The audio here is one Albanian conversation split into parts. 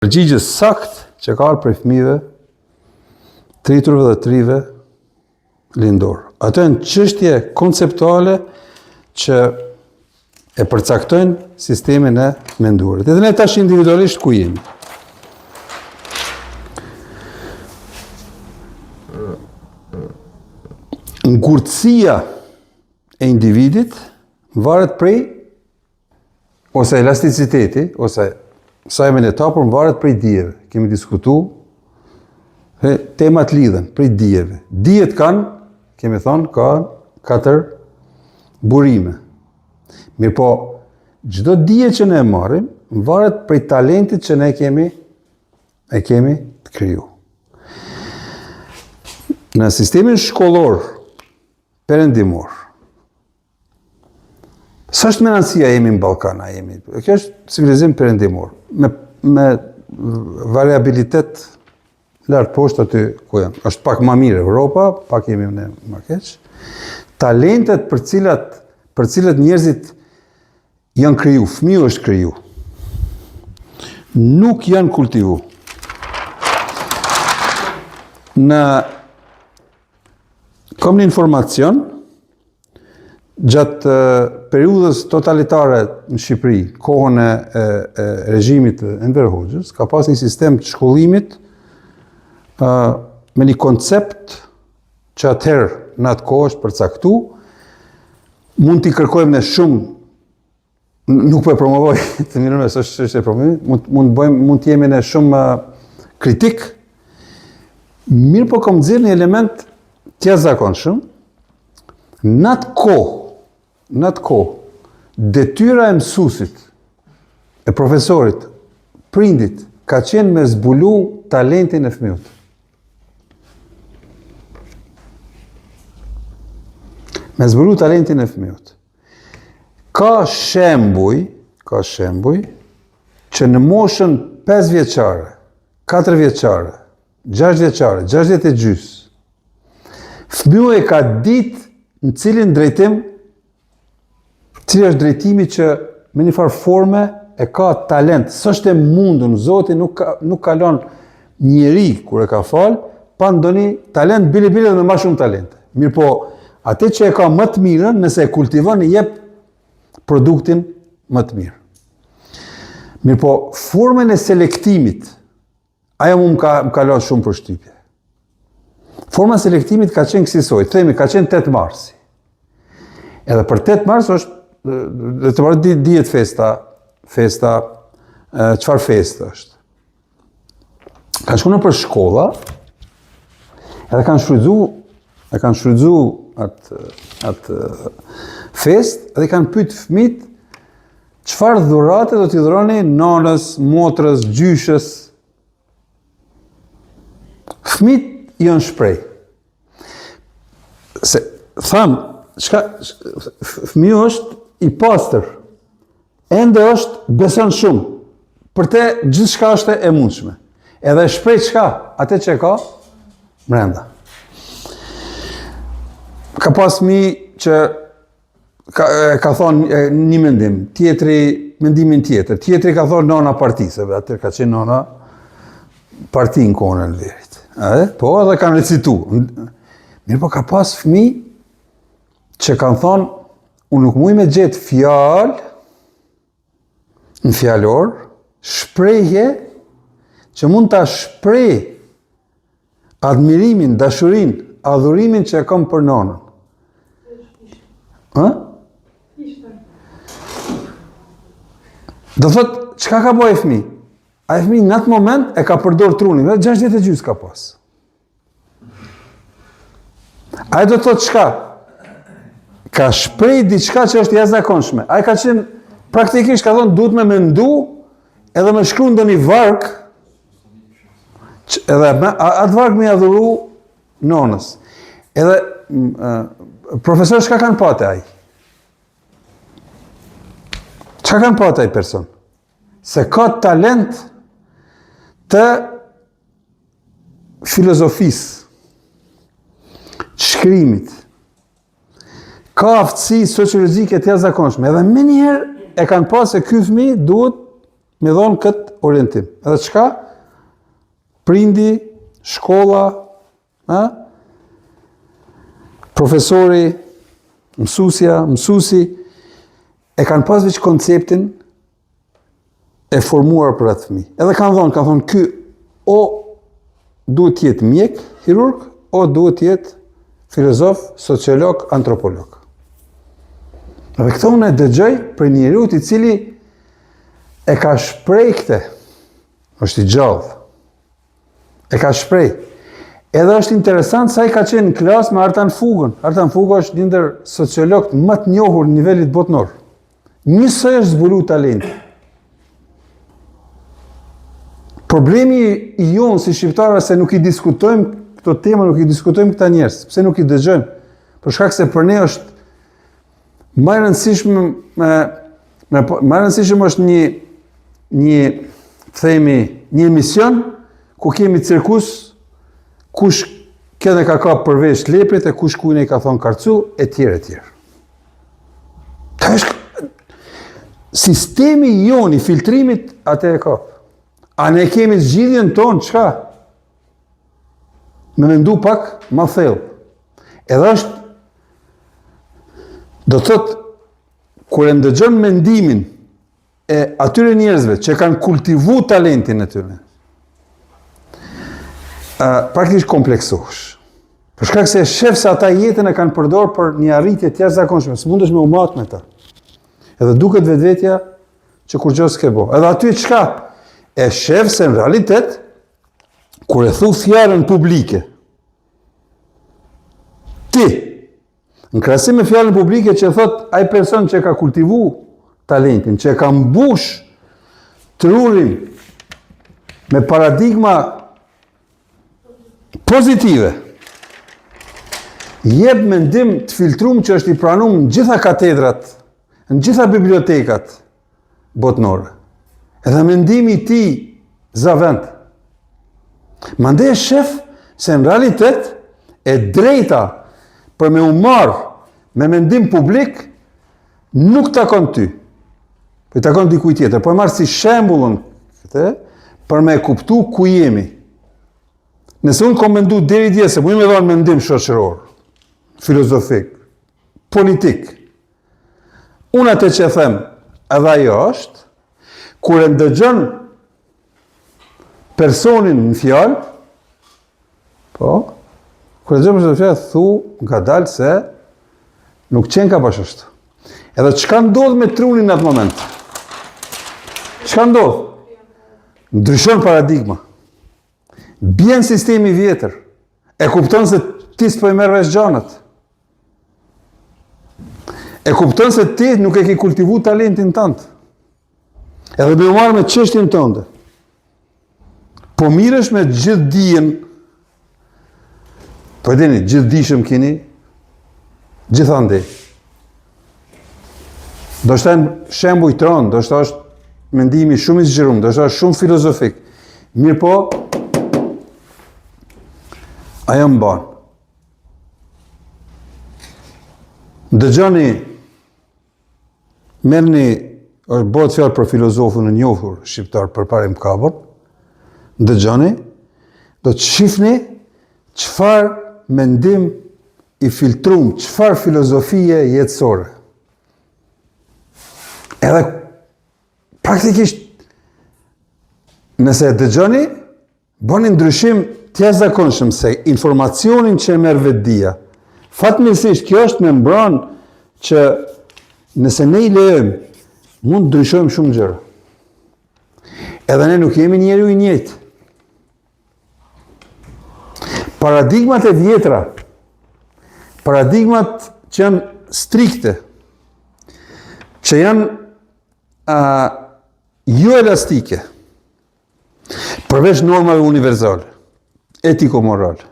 Përgjigje sakt që ka për fëmijëve, triturve dhe trive lindor. Ato janë çështje konceptuale që e përcaktojnë sistemin e menduarit. Edhe ne tash individualisht ku jemi. Ngurtësia e individit varet prej ose elasticiteti, ose sajmen e tapur varet prej dijeve. Kemi diskutu temat lidhen prej dijeve. Dijet kanë, kemi thonë, ka 4 burime. Mirë po, çdo dije që ne marrim, varet prej talentit që ne kemi të kriju. Në sistemin shkollor, perëndimor, sa është menancia jemi në Ballkan, kjo është civilizim perëndimor, me variabilitet lartë poshtë aty ku janë. Është pak më mirë Evropa, pak jemi ne më keq. Talentet për cilat njerëzit janë kriju, fëmiu është kriju, nuk janë kultivu. Kam një informacion, gjatë periudhës totalitare në Shqipëri, kohën e regjimit Enver Hoxhës, ka pas një sistem të shkollimit me një koncept që atëherë në atë kohë është përcaktu, mund t'i kërkojmë në shumë, nuk po e promovoj, të mirë me së është e promovoj, mund t'jemi në shumë kritik, mirë po kom dzirë një element tja zakonshëm, në atë kohë, detyra e mësuesit, e profesorit, prindit, ka qenë me zbulu talentin e fëmijët. Me zbulu talentin e fëmijët. Ka shembuj që në moshën 5 vjeçare, 4 vjeçare, 6 vjeçare, 6 e gjys, fëmiu e ka ditë në cilin drejtim, cili është drejtimi që me një farë forme e ka talent, s'është e mundun, Zoti nuk kalon njeri kur e ka falë, pa ndonjë talent, bile dhe me ma shumë talente. Mirë po, atë që e ka më të mirën, nëse e kultivon, i jep produktin më të mirë. Mirë po, formën e selektimit, ajo më kalon shumë për shtypje. Forma e selektimit ka qenë kësaj, themi ka qenë 8 marsi. Edhe për 8 mars është, dhe të marrë dihet festa, çfarë festë është. Kanë shkuar për shkolla, edhe kanë shfrytzu atë festë, edhe kanë pyet fëmijët çfarë dhurate do t'i dhuroni nonës, motrës, gjyshës. Fëmijët janë shprej. Se thamë, fëmiu është i pastër, ende është beson shumë, për te gjithçka është e mundshme. Edhe shprej çka, atë që ka brenda. Ka pas fëmijë që ka thonë një mendim, tjetri mendimin tjetër, tjetri ka thonë nona partisë, atë ka qenë nona parti në kohën e Enverit. Po, edhe kanë recitu. Mirë po ka pas fëmijë që kanë thonë, unë nuk muj me gjetë fjalë, në fjallor, shprehje, që mund të shprej admirimin, dashurin, adhurimin që e kam për nonën. Do thotë, çka ka bëj fëmijë? Ai fëmijë në atë moment e ka përdor trunin, 60 e gjys ka pas. Ai do thotë çka? Ka shprej diçka që është jashtëzakonshme. Ai ka qenë praktikisht ka thonë duhet me mendu edhe me shkruan ndonjë varg, edhe atë varg më ia dhuru nonës. Edhe profesor çka kanë patë ai? Çka kanë patë ai person? Se ka talent të filozofisë, shkrimit, ka aftësi sociologjike të jashtëzakonshme, edhe më njëherë e kanë pasë se ky fëmijë duhet me dhonë këtë orientim. Edhe çka? Prindi, shkolla, profesori, mësuesi e kanë pas veç konceptin e formuar për atë fëmijë. Edhe kanë thonë ky o duhet të jetë mjek, hirurg, o duhet të jetë filozof, sociolog, antropolog. Dhe këto unë e dëgjoj për njeriut i cili e ka shprej këte, është i gjallë, e ka shprej. Edhe është interesant sa i ka qenë në klasë me Artan Fugën. Artan Fuga është një ndër sociologët më të njohur në nivelit botnor. Njësoj është zbulu talenti. Problemi i jonë si shqiptarë se nuk i diskutojmë këto tema, nuk i diskutojmë këta njerëz. Pse nuk i dëgjojmë? Për shkak se për ne është më e rëndësishme është një emision ku kemi cirkus kush këne ka kapë përveç leprit e kush kujne i ka thonë karcu, e tjerë. Ta është sistemi jonë i filtrimit atë e kapë. A ne kemi zgjidhjen tonë, qka? Me mendu pak ma thellë. Edhe është, do të thotë, kur e ndëgjon mendimin e atyre njerëzve që kanë kultivu talentin e tyre, praktikisht kompleksohesh. Për shkak se shef se ata jetën e kanë përdorur për një arritje të jashtëzakonshme, s'mundesh me u mat me ta. Edhe duket vetvetja që kur gjë s'ke bo. Edhe aty çka? E shef se në realitet kur e thu fjalën publike, ti në krahasim me fjalën publike që thot ai person që ka kultivu talentin, që ka mbush trurin me paradigma pozitive, jep mendim të filtrum që është i pranum në gjitha katedrat, në gjitha bibliotekat botnore. Edhe mendimi ti zavend. Mandej e shef se në realitet e drejta për me u marrë me mendim publik nuk takon ty. Për takon dikuj tjetër. Po e marrë si shembullën për me kuptu ku jemi. Nëse unë kom mendu deri dje se mu me dhonë mendim shoqëror, filozofik, politik, unë atë që them edhe ajo është, kur e ndëgjon personin në fjalë, kur e ndëgjon personin në fjalë, thu nga dalë se nuk qenë ka bashkësht. Edhe çka ndodh me trunin në atë moment? Çka ndodh? Ndryshon paradigma. Bjen sistemi vjetër, e kupton se ti s'po i merr vesh gjanat. E kupton se ti nuk e ke kultivu talentin tënd. Edhe me marrë me çështjen tënde. Po miresh me gjithë dijen, po e dini, gjithë dishëm keni, gjithandej. Do shta shembuj të rënd, do shta është mendimi shumë i zgjerum, do shta është shumë filozofik. Mirë po, ajo më banë. Dëgjoni, merrni, është bëhet fjalë për filozofun e njohur shqiptar përpara më kapur, dëgjoni, do të shihni çfarë mendim i filtrum, çfarë filozofie jetësore. Edhe praktikisht nëse e dëgjoni, bëni ndryshim të jashtëzakonshëm se informacionin që e merr vetdia. Fatmirësisht kjo është me mbron që nëse ne i lejojmë, mund të ndryshojmë shumë gjëra. Edhe ne nuk jemi njeriu i njëjtë. Paradigmat e vjetra, paradigmat që janë strikte, që janë jo elastike, përveç normave universale, etiko-morale,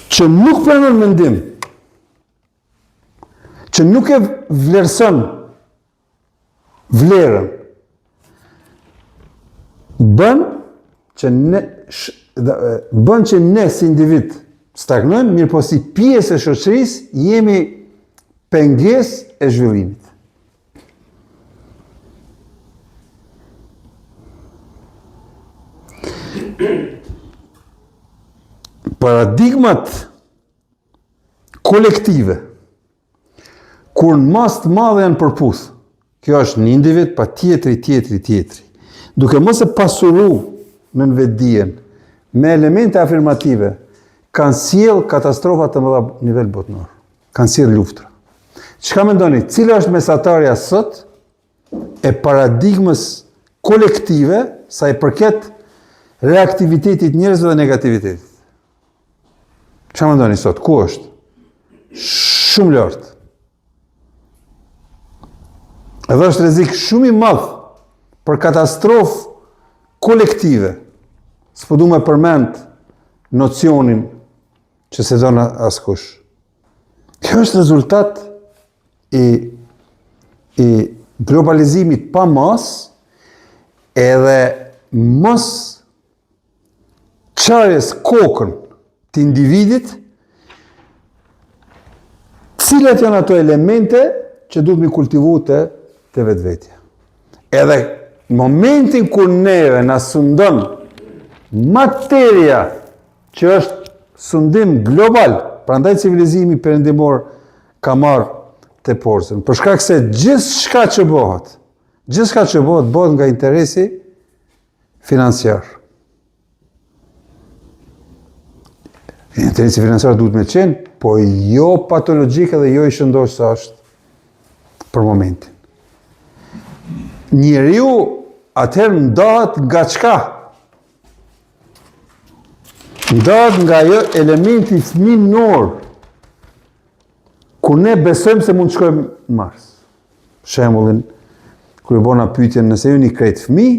që nuk pranon mendim, që nuk e vlerëson vlerën, bën që ne si individ stagnojmë, mirë po si pjesë e shoqërisë jemi pengesë e zhvillimit. paradigmat kolektive, kur në mas të madhe janë përputh, kjo është një individ, pa tjetri, duke mos e pasuru në vetdijen, me elemente afirmative, kanë sjell katastrofa të mëdha në nivel botëror, kanë sjell luftra. Çka mendoni, cila është mesatarja sot e paradigmës kolektive sa i përket reaktivitetit njerëzve dhe negativitetit? Çka mendoni sot, ku është? Shumë lart. Edhe është rrezik shumë i madh për katastrofë kolektive. S'po du me përmend nocionin që se do në askush. Kjo është rezultat i globalizimit pa mas edhe mos qarjes kokën të individit, cilat janë ato elemente që duhet mi kultivu të vetvetja. Edhe në momentin kur neve na sundon materia që është sundim global, prandaj civilizimi perëndimor ka marrë të porsen, për shkak se gjithçka që bëhet nga interesi financiar. Interesi financiar duhet me qenë, po jo patologjike dhe jo i shëndosh sa është për momentin. Njeriu atëherë ndahet nga çka? Ndahet nga ajo elementi fëminor, kur ne besojmë se mund të shkojmë në Mars. Shembullin, kur e bona pyetjen nëse ju një krejt fëmijë,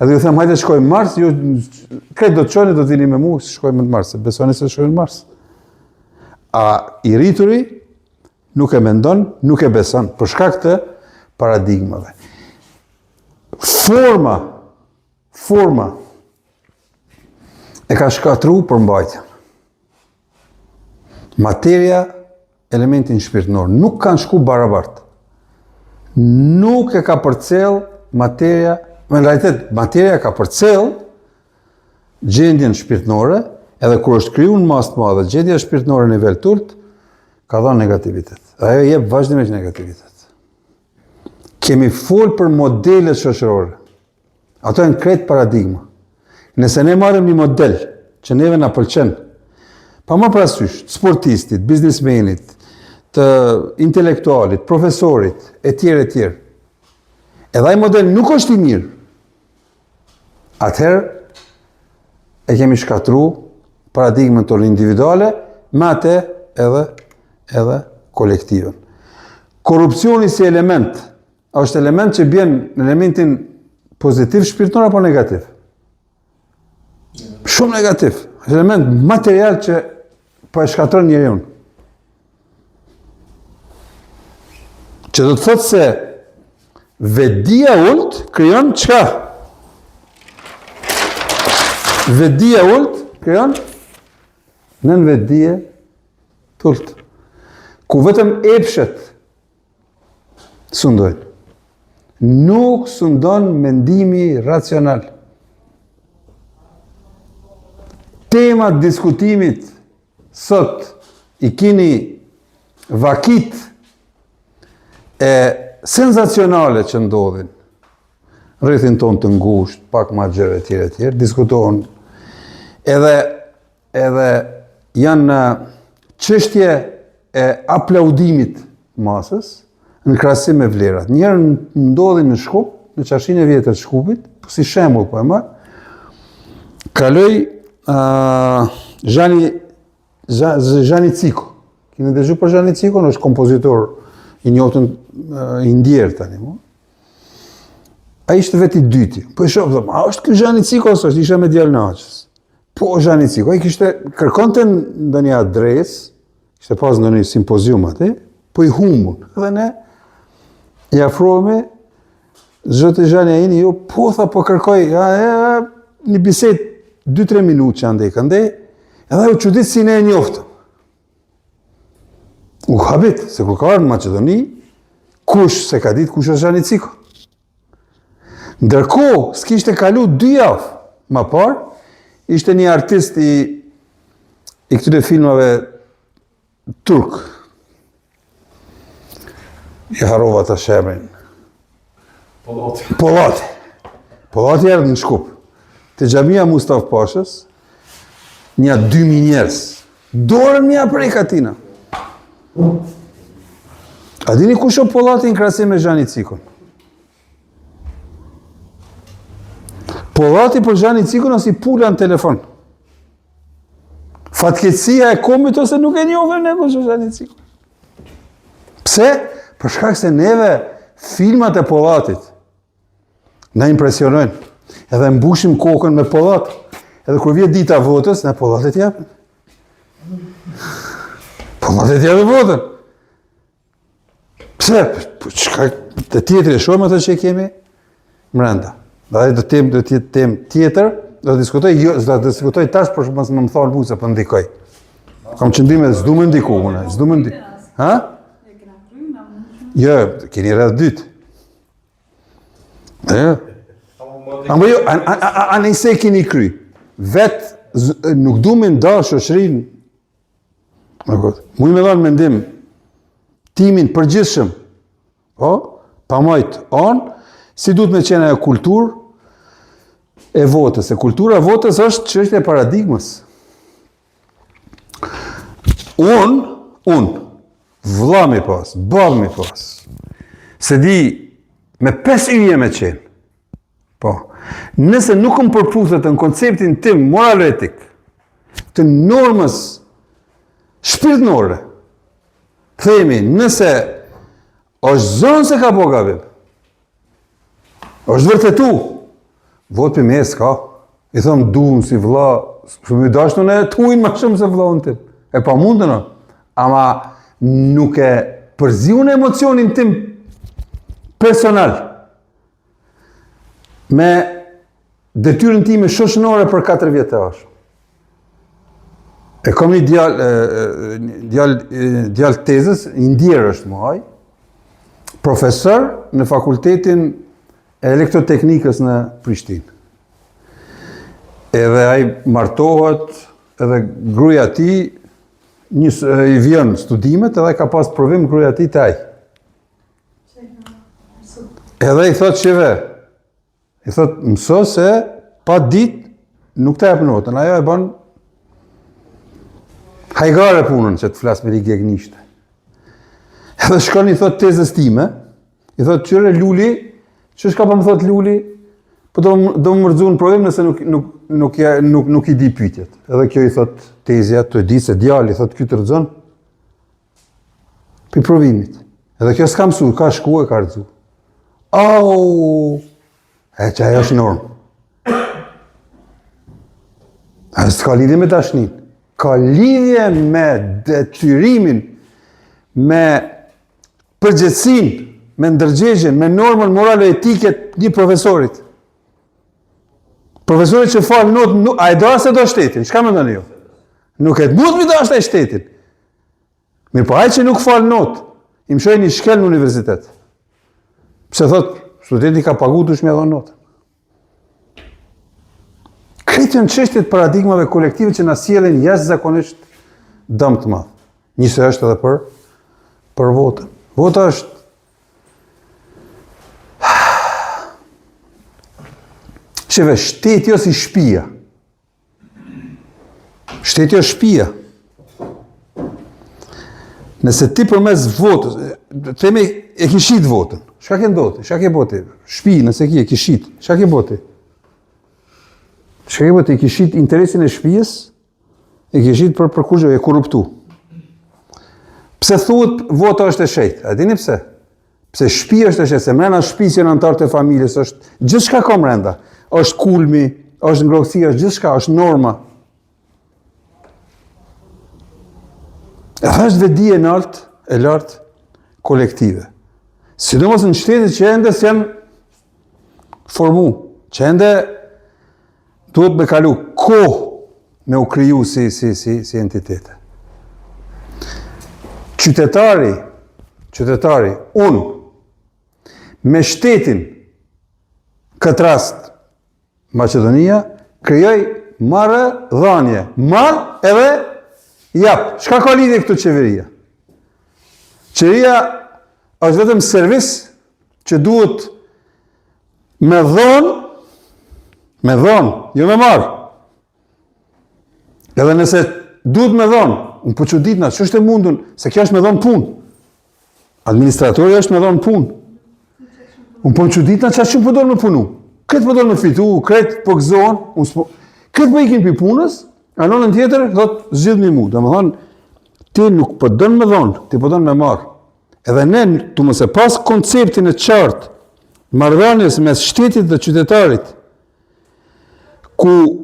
edhe ju them hajde shkojmë në Mars, ju krejt do të çoni, do të vini me mua, shkojmë në Mars, besoni se shkojmë në Mars. A i rrituri nuk e mendon, nuk e beson, për shkak të paradigmave. Forma e ka shkatru përmbajtjen. Materia, elementin shpirtënor, nuk kanë shku barabart. Nuk e ka përcjell materia, në realitet, materia ka përcjell gjendjen shpirtënore, edhe kur është kriju në mas të madhe, gjendja shpirtënore në nivel tult, ka dhënë negativitet. Ajo jep vazhdimisht negativitet. Kemi fol për modelet shoqërore. Ato janë krejt paradigma. Nëse ne marrim një model që neve na pëlqen, pa më parasysh, sportistit, biznesmenit, të intelektualit, profesorit, etj. Edhe ai model nuk është i mirë. Atëherë e kemi shkatru paradigmën tonë individuale, me atë edhe kolektivën. Korrupsioni si element, është element që bjen në elementin pozitiv shpirtënor apo negativ? Shumë negativ. Është element material që po e shkatron njeriun. Që do të thotë se vetdia ult krijon çka? Vetdia ult krijon nën vetdije tult. Ku vetëm epshet sundojnë. Nuk sundon mendimi racional. Temat diskutimit sot i kini vakit e senzacionale që ndodhin. Rrethin ton të ngusht, pak ma gjëre tjere, diskutohen. Edhe janë çështje e aplaudimit masës, në krahasim me vlerat. Njerën ndodhin në Shkup, në qashin e vjetër të Shkupit, si shembull po e marr, kaloi Zhani Ciko. Keni dëgjuar për Zhani Ciko, është kompozitor i njohur i ndjer tani, mo. Ai ishte vetë i dyti. Po e shoh, a është ky Zhani Ciko ose ishte me djalin e Haçës? Po Zhani Ciko, ai kërkonte ndonjë adresë, ishte pas ndonjë simpozium aty, po i humbun. Edhe ne i afrohemi, zoti Zhani ai jo po tha po kërkoj, një bisedë 2-3 minutë që andej, edhe u çudit si ne e njoftëm. U habit, se kur ka ardhur në Maqedoni, kush se ka ditë kush është Zhani Ciko. Ndërkohë, s'kishte kalu 2 javë, ma parë, ishte një artist i këtyre filmave turk. I harova të shemrin. Pollati erdhë në Shkup. Te xhamia Mustaf Pashës, nja 2000 njerëz. Dorën mja prej katina. A dini kush o Pollati në krahasim me Xhani Cikun? Pollati për Xhani Cikun ose i pula në telefon. Fatkeqësia e kombit ose nuk e njohën ne kush është Xhani Cikun. Pse? Për shkak se neve filmat e Pollatit na impresionojnë. Edhe mbushim kokën me Pollat. Edhe kur vjen dita e votës, ne Pollatit japim. Pollatit japim votën. Pse? Çka të tjetër e shohim ato që kemi brenda. Do të jetë temë tjetër, do të diskutoj tash për mos më thonë mua se po ndikoj. Kam qëndrime, s'du më ndiku unë, s'du më ndiku. Ha? Jo, keni rreth dytë. Amo jo, anë i se keni kry. Vetë nuk du me nda shoqërinë. Mu i me dhanë mendim timin përgjithshëm. Pa majtë anë, si du të me qene e kulturë e votës. E kultura e votës është çështja e paradigmës. Unë, vëlla mi pas, bab mi pas, se di me 5 yje me qenë. Po, nëse nuk më përputhet në konceptin tim moral etik, të normës shpirtnore, themi, nëse është zonë se ka po gabim, është vërtetu, vot për me s'ka, i thëmë duhëm si vëlla, shumë i dashtë në e tuin ma shumë se vëlla unë tim, e pa mundë në, ama nuk e përzi unë emocionin tim personal, me detyrën time shoqënore për 4 vjetë. E kam një djalë tezës, i ndjerë është muaj, profesor në fakultetin e elektroteknikës në Prishtinë. Edhe ai martohet, edhe gruaja e tij i vjen studimet, edhe ka pas provim gruaja e tij taj. Edhe i thot sheve, i thot mëso se pa ditë nuk të jep notën, ajo e bën hajgare punën që të flasë me i gegnishte. Edhe shkon i thot tezës time, i thot qyre Luli, që shka pa më thot Luli, po do më mërdzu në provim nëse nuk i di pyetjet. Edhe kjo i thot tezja, të di se djali, i thot kjo të rëzën, për provimit. Edhe kjo s'ka mësu, ka shku e ka rëzu. E që ajo është normë. A s'ka lidhje me dashnin. Ka lidhje me detyrimin, me përgjithësin, me ndërgjegjen, me normën morale etike një profesorit. Profesorit që falë notë, a e do se do shtetin? Shka me ndoni jo? Nuk e të mund me do ashtë e shtetin. Mirë po, aj që nuk falë notë, im shoj një shkel në universitet. Pse thot, studenti ka pagu të shme edhe notë. Kretën çështjet paradigmave kolektive që na sjellin jashtëzakonisht dëm të madh. Njëse është edhe për votën. Vota është sheve, shteti ose shtëpia. Shteti është shtëpia. Nëse ti përmes votës, themi e kishit votën. Çka ke ndodhur? Çka ke bëti? Shtëpi, nëse ke kishit, çka ke bëti? Çka ke bëti? Kishit interesin e shtëpisë, e kishit për kushte e korruptu. Pse thuhet vota është e shenjtë? A dini pse? Pse shtëpia është e shenjtë, se brenda shtëpisë janë anëtarët e familjes, është gjithçka ka brenda. Është kulmi, është ngrohtësia, është gjithçka, është norma. Është vedia e lartë kolektive. Sidomos në shtetet që ende janë formu, që ende duhet me kalu kohë me u kriju si entitete. Qytetari, unë, me shtetin, këtë rast, Macedonia, krijoj marrë dhanje. Marr edhe jap. Çka ka lidhje këtu qeveria? Qeveria është vetëm servis që duhet me dhon, jo me marr. Edhe nëse duhet me dhon, unë po çuditna, ç'është e mundun se kjo është me dhon punë. Administratori është me dhon punë. Unë po çuditna çfarë po don me punu. Këtë po don me fitu, këtë po gëzohen, këtë po ikin pi punës, anonën tjetër thot zgjidhni mua. Domethënë ti nuk po don me dhon, ti po don me marr. Edhe ne tu mos e pas konceptin e qartë marrëdhënies mes shtetit dhe qytetarit, ku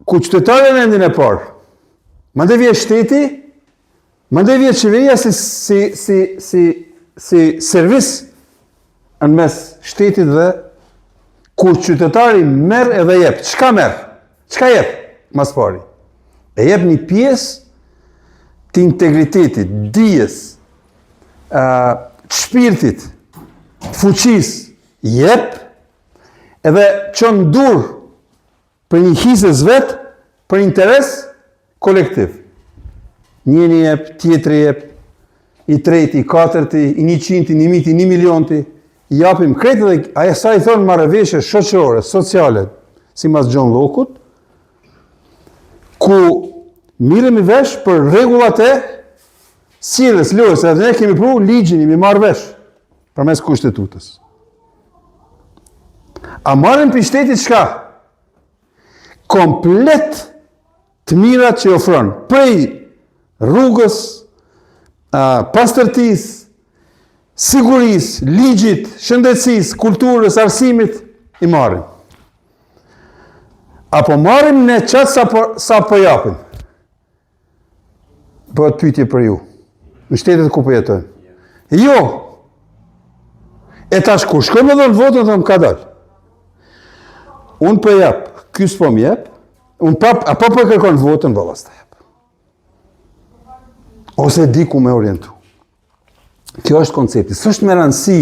qytetari në endin e parë, mandej vjen shteti, mandej vjen qeveria si servis në mes shtetit dhe ku qytetari merr edhe jep. Çka merr? Çka jep? Mas pari. E jep një pjesë të integritetit, dijes, shpirtit, fuqisë, jep edhe çon dur për një hizës vet, për interes kolektiv. Njëri jep, tjetri jep, i treti, i katërti, i 100-ti, 1000-ti, 1 milionti, i japim kretë dhe aja sa i thonë marrëveshje shoqërore, sociale, si mas John Locke-ut, ku miremi vesh për rregullat e sjelljes, lojës, edhe ne kemi pru ligjin, mi marrë vesh, përmes kushtetutës. A marrim për shtetit çka? Komplet të mirat që ofron, prej rrugës, pastërtisë, sigurisë, ligjit, shëndetësisë, kulturës, arsimit, i marrim. Apo marrim ne qatë sa po japim? Bëhet pyetje për ju. Në shtetet ku po jetojmë. Jo. E tash kur shkojmë me dhënë votën, thëmë ka dalë. Unë po jap, ky s'po m'jep, apo po kërkon votën, valla s'ta jep. Ose di ku me orientu. Kjo është koncepti. S'është me rëndësi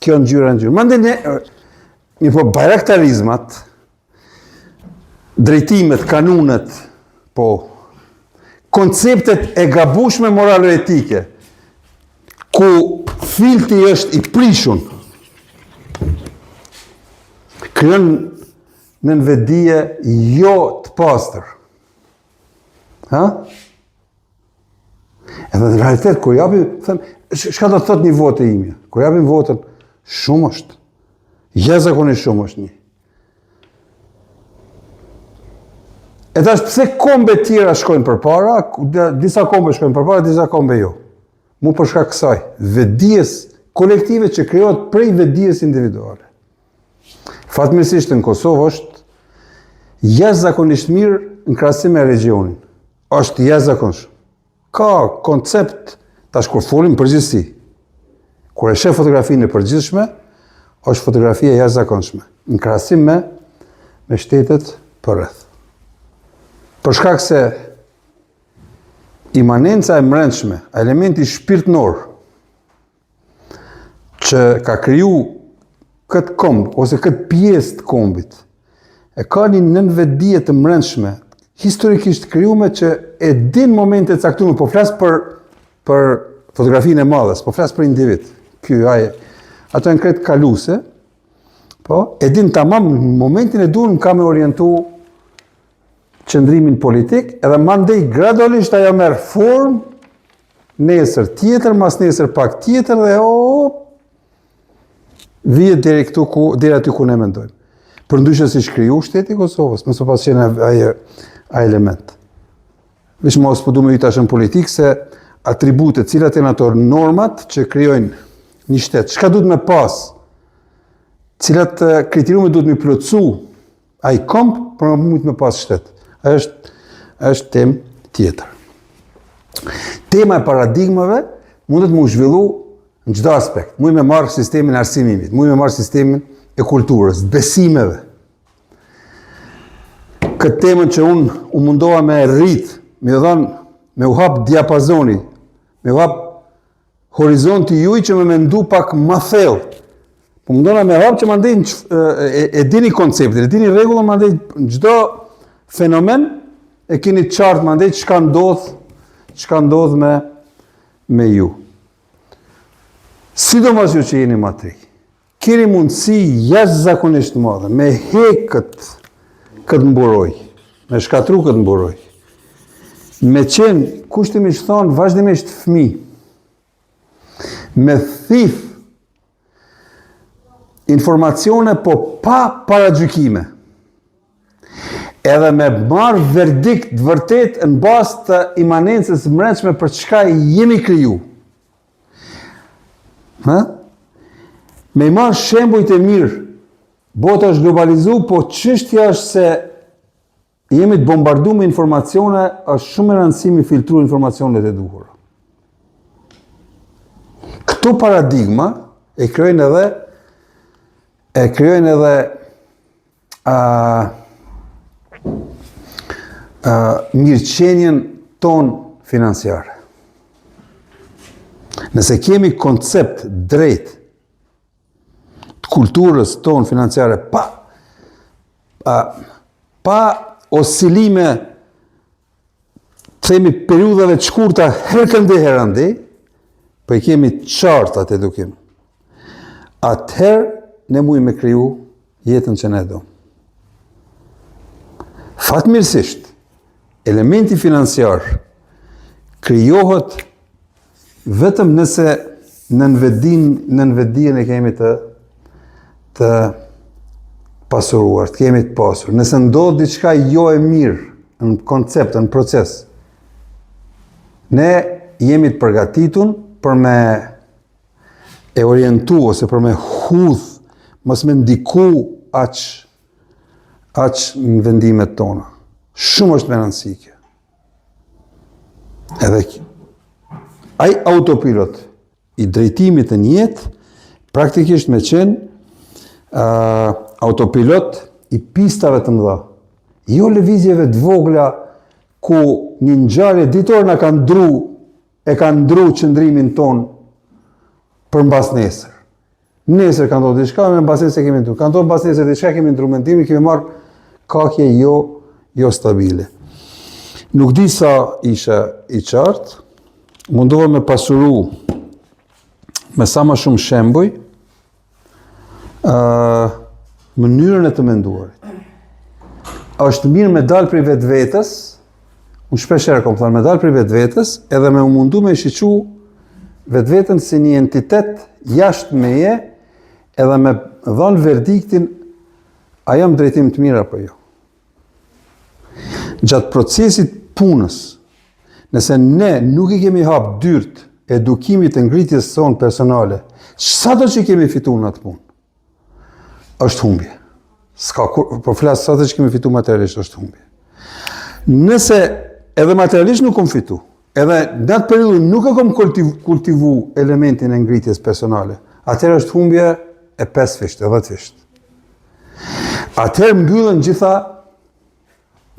kjo ngjyra. Mande një po bajraktarizmat, drejtimet, kanunet, po konceptet e gabueshme moralo-etike, ku filti është i prishun, krijon në vetdije jo të pastër. Ha? Edhe në realitet, kur japim, them, shka do të thot një votë e imja? Kur japim votën, shumë është. Jashtëzakonisht shumë është një. E tash pse kombe tjera shkojnë përpara, disa kombe shkojnë përpara, disa kombe jo. Mu për shkak kësaj, vetdijes kolektive që krijohet prej vetdijes individuale. Fatmirësisht në Kosovë është jashtëzakonisht mirë në krahasim me regionin. Është jashtëzakonisht. Ka koncept, tash kur folim përgjithësi. Kur e sheh fotografinë e përgjithshme, është fotografia e jashtëzakonshme, në krahasim me shtetet përreth. Për shkak se imanenca e brendshme, elementi shpirtnor që ka kriju këtë komb ose këtë pjesë të kombit, e ka një nënvetdije të brendshme, historikisht krijuar që e din momente të caktuara, po flas për fotografinë e madhe, po flas për individ. Ato janë kretë kaluese, po e din tamam në momentin e duhur ka me orientu qëndrimin politik, edhe mandej gradualisht ajo merr formë, nesër tjetër, mas nesër pak tjetër dhe vihet deri aty ku ne mendojmë. Përndryshe si shkriju shteti i Kosovës, mëso pas qenë ai element. Veç mos po duam tash në politikë se atributet, cilat janë ato normat që krijojnë një shtet, çka duhet me pas, cilat kriteriume duhet me plotësu ai komp për me pas shtet. Është temë tjetër. Tema e paradigmave mundet më zhvillu në çdo aspekt. Muj me marrë sistemin e arsimimit, muj me marrë sistemin e kulturës, besimeve. Këtë temën që unë u mundoha me rrit, me u hap diapazoni, me u hap horizonti juj që me mendu pak ma thellë. Po më dona me hap që mandej e dini konceptin, e dini rregullën, mandej çdo fenomen e keni qartë mandej çka ndodh me ju. Sidomos ju që jeni matrik, keni mundësi jashtëzakonisht të madhe me hek këtë mburoj, me shkatru këtë mburoj, me qenë kushtimisht thonë vazhdimisht fëmijë, me thith informacione po pa paragjykime, edhe me marrë verdikt vërtet në bazë të imanencës mbrëmshme për çka jemi kriju. Me i marrë shembujt e mirë, bota është globalizu, po çështja është se jemi të bombardu me informacione, është shumë e rëndësishme filtru informacionet e duhura. Këto paradigma e krijojnë edhe mirëqenjen ton financiare. Nëse kemi koncept drejt të kulturës ton financiare pa oscilime, themi periudhave të shkurta herëndi, po i kemi qartë atë edukim. Atëherë ne mujmë me kriju jetën që ne do. Fatmirësisht, elementi financiar krijohet vetëm nëse në nënvetdijen e kemi të pasuruar, të kemi të pasur. Nëse ndodh diçka jo e mirë në koncept, në proces, ne jemi të përgatitur për me e orientu ose për me hudh, mos me ndiku aq në vendimet tona. Shumë është me rëndësike. Edhe ai autopilot i drejtimit të një jetë, praktikisht me qenë autopilot i pistave të mëdha. Jo lëvizjeve të vogla ku një ngjarje ditore e ka ndru qëndrimin ton për mbas nesër. Nesër ka ndodhur diçka, me mbas nesër kemi ndru. Ka ndodhur mbas nesër diçka, kemi ndru mendimin, kemi marrë kakje jo stabile. Nuk di sa isha i qartë, mundova me pasuru me sa më shumë shembuj mënyrën e të menduarit. Është mirë me dalë prej vetvetes, unë shpeshherë kam thënë me dalë prej vetvetes, edhe me u mundu me shiqu vetveten si një entitet jashtë meje, edhe me dhënë verdiktin a jam drejtim të mirë apo jo. Gjatë procesit punës, nëse ne nuk i kemi hap dyrt edukimit të ngritjes sonë personale, sado që kemi fitu në atë punë, është humbje. Po flasë sado që kemi fitu materialisht, është humbje. Nëse edhe materialisht nuk kom fitu, edhe në atë periudhë nuk e kom kultivu elementin e ngritjes personale, atëherë është humbje e 5 fisht, e 10 fisht. Atëherë mbyllën gjitha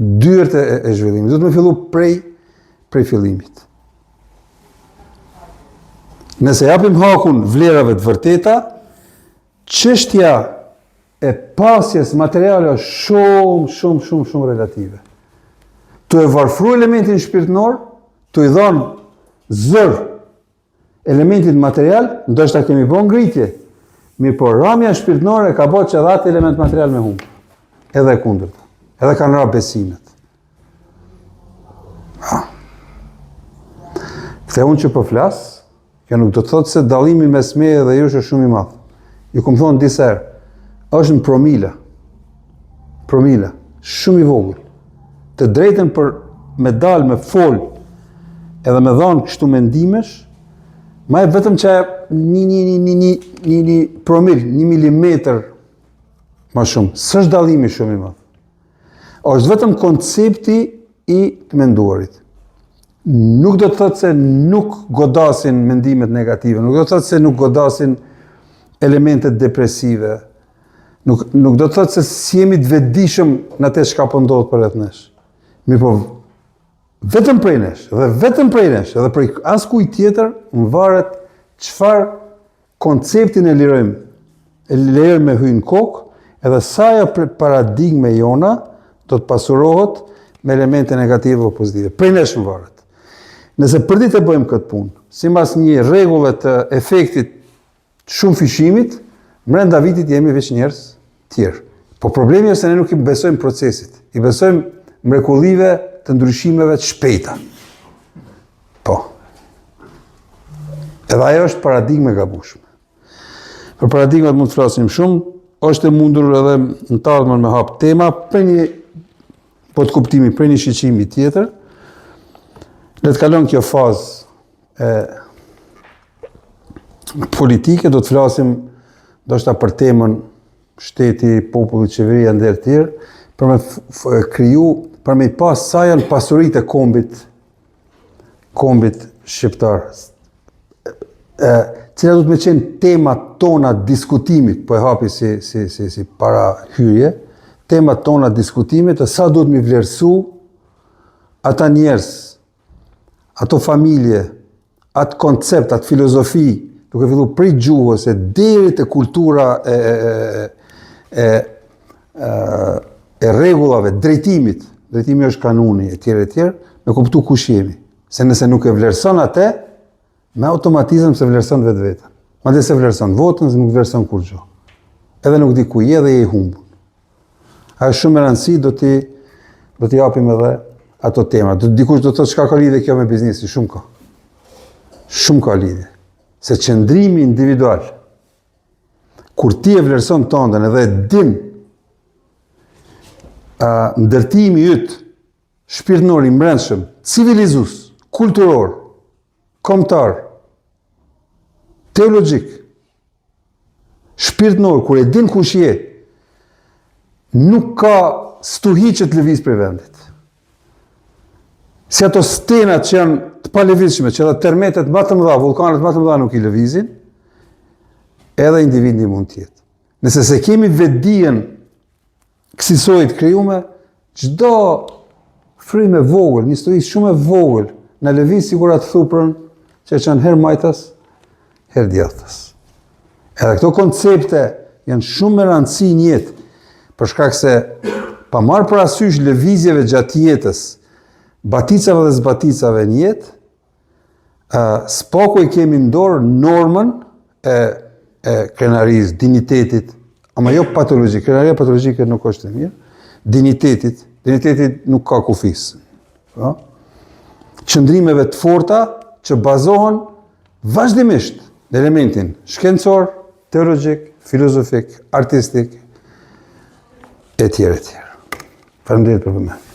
dyert e zhvillimit. Do të me fillu prej fillimit. Nëse japim hakun vlerave të vërteta, çështja e pasjes materiale është shumë relative. Tu e varfru elementin shpirtënor, tu i dhon zër elementit material, ndoshta kemi bën ngritje. Mirë po, ramja shpirtënore ka bërë që edhe atë element material me humbë. Edhe kundërta. Edhe kanë ra besimet. Këtë unë që po flas, kjo nuk do të thotë se dallimi mes meje dhe jush është shumë i madh. Ju kom thonë disa herë, është në promila, shumë i vogël. Të drejtën për me dalë, me fol, edhe me dhanë kështu mendimesh, ma e vetëm që një promil, 1 milimetër ma shumë. S'është dallimi shumë i madh. Është vetëm koncepti i të menduarit. Nuk do të thotë se nuk godasin mendimet negative, nuk do të thotë se nuk godasin elementet depresive, nuk do të thotë se si jemi të vetëdijshëm në atë çka po ndodh përreth nesh. Mirë po, vetëm prej nesh, edhe prej askujt tjetër, më varet çfarë konceptin e lirojmë lërë me hynë kokë, edhe sa ajo paradigme jona do të pasurohet me elemente negative o pozitive. Prej nesh më varet. Nëse për ditë e bëjmë këtë punë, si mas një rregulle të efektit shumë fishimit, brenda vitit jemi veç njerëz tjerë. Po problemi është se ne nuk i besojmë procesit, i besojmë mrekullive të ndryshimeve të shpejta. Po. Edhe ajo është paradigme gabueshme. Për paradigmat mund të flasim shumë, është e mundur edhe në tallmën me hap tema për një të kuptimi për një shiqimi tjetër. Le të kalon kjo fazë politike, do të flasim ndoshta për temën shteti, populli, qeveria ndër të tjerë, për me kriju, për me pas sa janë pasuritë e kombit shqiptar. Cila do të me qenë temat tona diskutimit, po e hapi si para hyrje, temat tona diskutimit, e sa do të mi vlerësu ata njerëz, ato familje, atë koncept, atë filozofi, duke fillu prej gjuhës e deri te kultura e rregullave, drejtimi është kanuni e tjerë, me kuptu kush jemi. Se nëse nuk e vlerëson atë, me automatizëm se vlerëson vetë. Madje se vlerëson votën, se nuk vlerëson kur gjë. Edhe nuk di ku je dhe je i humbur. Ajo shumë e rëndësi do t'i japim edhe ato tema. Dikush do të thotë çka ka lidhje kjo me biznesin, shumë ka. Shumë ka lidhje. Se qëndrimi individual, kur ti e vlerëson tëndën edhe din ndërtimi yt shpirtënor i brendshëm, civilizues, kulturor, kombëtar, teologjik, shpirtënor, kur e din kush je, nuk ka stuhi që të lëviz për vendit. Si ato stenat që janë të palëvizshme, që edhe termetet më të mëdha, vulkanet më të mëdha nuk i lëvizin, edhe individi mund tjetë. Nëse se kemi vetdijen kësisojt krijume, çdo frymë e vogël, një stuhi shumë e vogël, në lëviz sigurat thuprën që janë herë majtas, herë djathtas. Edhe këto koncepte janë shumë me rëndësi në jetë, për shkak se pa marrë parasysh lëvizjeve gjatë jetës, baticave dhe zbaticave në jetë, s'paku i kemi në dorë normën e krenarisë, dignitetit, ama jo patologjik, krenaria patologjike nuk është e mirë, dignitetit nuk ka kufis. Qëndrimeve të forta që bazohen vazhdimisht në elementin shkencor, teologjik, filozofik, artistik, e tjerë. Faleminderit për vëmendjen.